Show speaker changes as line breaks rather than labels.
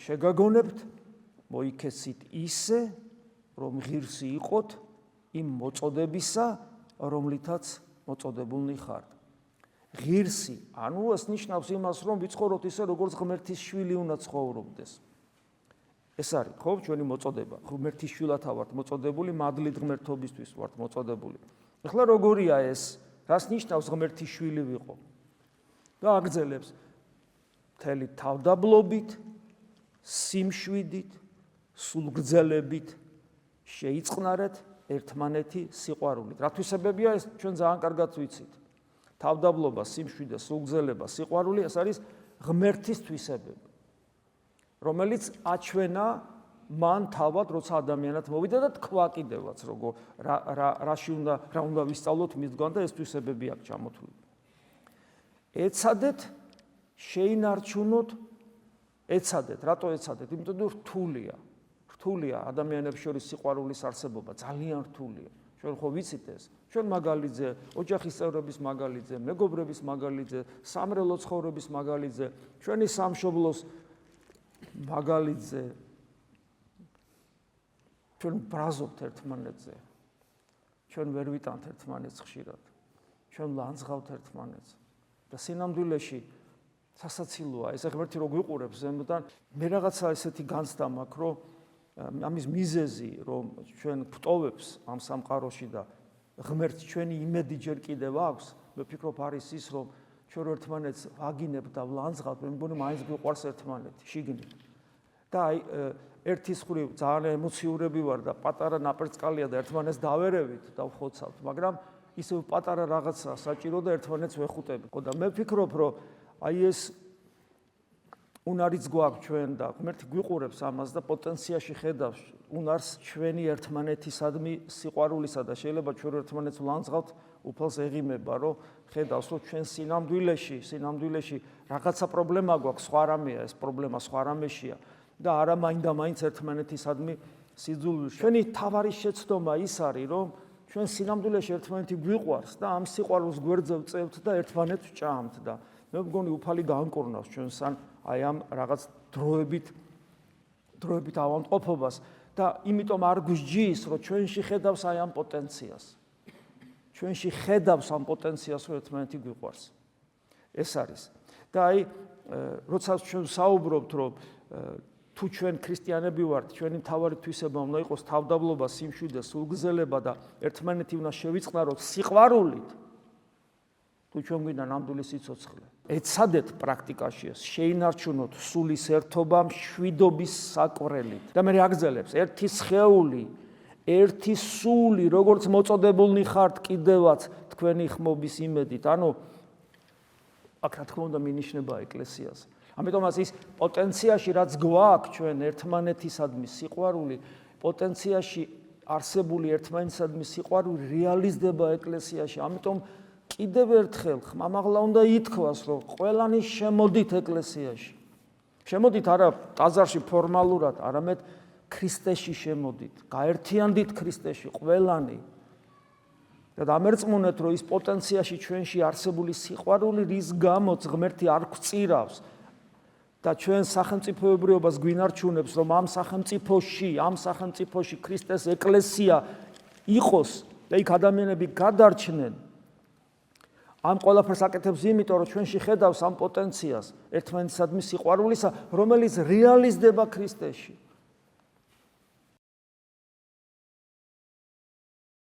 შეგაგონებთ, მოიქესით ისე, რომ ღირსი იყოთ იმ მოწოდებისა, რომლითაც მოწოდებულნი ხართ. ღირსი, ანუ ეს ნიშნავს იმას, რომ ვიცხოვროთ ისე, როგორც ღმერთის შვილი უნდა ცხოვრობდეს. ეს არის, ხო, ჩვენი მოწოდება. ღმერთის შვილათა ვართ მოწოდებული, მადლით ღმერთობისთვის ვართ მოწოდებული. ეხლა როგორია ეს? რას ნიშნავს ღმერთის შვილი ვიყო? და აგრძელებს მთელი თავდაბლობით, სიმშვიდით, სულგრძელებით შეიწყნარეთ ერთმანეთი სიყვარულით. რა თვისებებია ეს? ჩვენ ძალიან კარგად ვიცით. თავდაბლობა, სიმშვიდე, სულგრძელება, სიყვარული, ეს არის ღმერთის თვისებები, რომელიც აჩვენა მან თავად, როცა ადამიანად მოვიდა და თქვა კიდევაც, როგორ რა უნდა ვისწავლოთ მისგან და ეს თვისებები აქვს ჩამოთვლილი. ეცადეთ შეინარჩუნოთ, რატო ეცადეთ? იმიტომ რომ რთულია ადამიანებს შორის სიყვარულის არსებობა, ძალიან რთულია. ჩვენ ხო ვიცით ეს? ჩვენ მაგალითზე, ოჯახის წევრების მაგალითზე, მეგობრების მაგალითზე, სამრელო ცხოვრების მაგალითზე, ჩვენი სამშობლოს მაგალითზე ჩვენ ბრაზობთ ერთმანეთზე. ჩვენ ვერ ვიტანთ ერთმანეთს ხშირად. ჩვენ ლანძღავთ ერთმანეთს. და სინამდვილეში სასაცილოა ეს ღმერთი რო გვიყურებს ზემოდან. მე რაღაცა ესეთი განცდა მაქვს, რომ ამის მიზეზი, რომ ჩვენ ვტოვებს ამ სამყაროში და ღმერთს ჩვენი იმედი ჯერ კიდევ აქვს, მე ვფიქრობ არის ის, რომ ჩვენ ერთმანეთს ვაგინებთ და ვლანძღავთ, მე მგონი მაინც გვიყვარს ერთმანეთი, შიგნით. და აი ერთის ხრივ ძალიან ემოციურები ვარ და პატარა ნაპერწკალია და ერთმანეთს დავერევით და ვხოცავთ, მაგრამ ისევ პატარა რაღაცა საჭირო და ერთმანეთს ვეხუტებით. და მე ვფიქრობ, რომ აი ეს უნარიც გვაქვს ჩვენ და ღმერთი გვიყურებს ამას და პოტენციაში ხედავს უნარს ჩვენი ერთმანეთისადმი სიყვარულისა და შეიძლება ჩვენ ერთმანეთს ვლანძღავთ, უფალს ეღიმება, რომ ხედავს, რომ ჩვენ სინამდვილეში რაღაცა პრობლემა გვაქვს, სხვა რამეა ეს პრობლემა, სხვა რამეშია და არა მაინდა-მაინც ერთმანეთისადმი სიძულვილში. ჩვენი თავარი შეცდომა ის არის, რომ ჩვენ სინამდვილეში ერთმანეთი გვიყვარს და ამ სიყვარულს გვერდზე ვწევთ და ერთმანეთს ვჭამთ და მე მგონი უფალი განკურნავს ჩვენს აი ამ რაღაც დროებით ავადმყოფობას და იმიტომ არ გვსჯის, რომ ჩვენში ხედავს აი ამ პოტენციას. ჩვენში ხედავს ამ პოტენციას, რომ ერთმანეთი გვიყვარს. ეს არის. და აი როცა ჩვენ საუბრობთ, რომ თუ ჩვენ ქრისტიანები ვართ, ჩვენი მთავარი თვისება უნდა იყოს თავდაბლობა, სიმშვიდე, სულგრძელება და ერთმანეთი უნდა შევიწყნაროთ სიყვარულით. თუ ჩვენ გვინდა ნამდვილი სიცოცხლე. ეცადეთ პრაქტიკაში ეს შეინარჩუნოთ სულის ერთობა მშვიდობის საკვრელით. და მე აგრძელებს ერთი სხეული, ერთი სული, როგორც მოწოდებულნი ხართ კიდევაც თქვენი ხმობის იმედით. ანუ აქ რა თქმა უნდა მინიშნება ეკლესიას. ამიტომაც ის პოტენციაში რაც გვაქვს ჩვენ ერთმანეთისადმი სიყვარული, პოტენციაში არსებული ერთმანეთისადმი სიყვარული რეალიზდება ეკლესიაში. ამიტომ კიდევ ერთხელ ხმამაღლა უნდა ითქვას, რომ ყველანი შემოდით ეკლესიაში. შემოდით არა ტაძარში ფორმალურად, არამედ ქრისტეში შემოდით. გაერთიანდით ქრისტეში ყველანი. და დამერწმუნეთ, რომ ის პოტენციაში ჩვენში არსებული სიყვარული, რის გამოც ღმერთი არ გვწირავს და ჩვენ სახელმწიფოებრიობას გვინარჩუნებს, რომ ამ სახელმწიფოში ქრისტეს ეკლესია იყოს და იქ ადამიანები გადარჩნენ. ამ ყველაფერს აკეთებს იმიტომ, რომ ჩვენში ხედავს ამ პოტენციას ერთმანეთისადმი სიყვარულისა, რომელიც რეალიზდება ქრისტეში.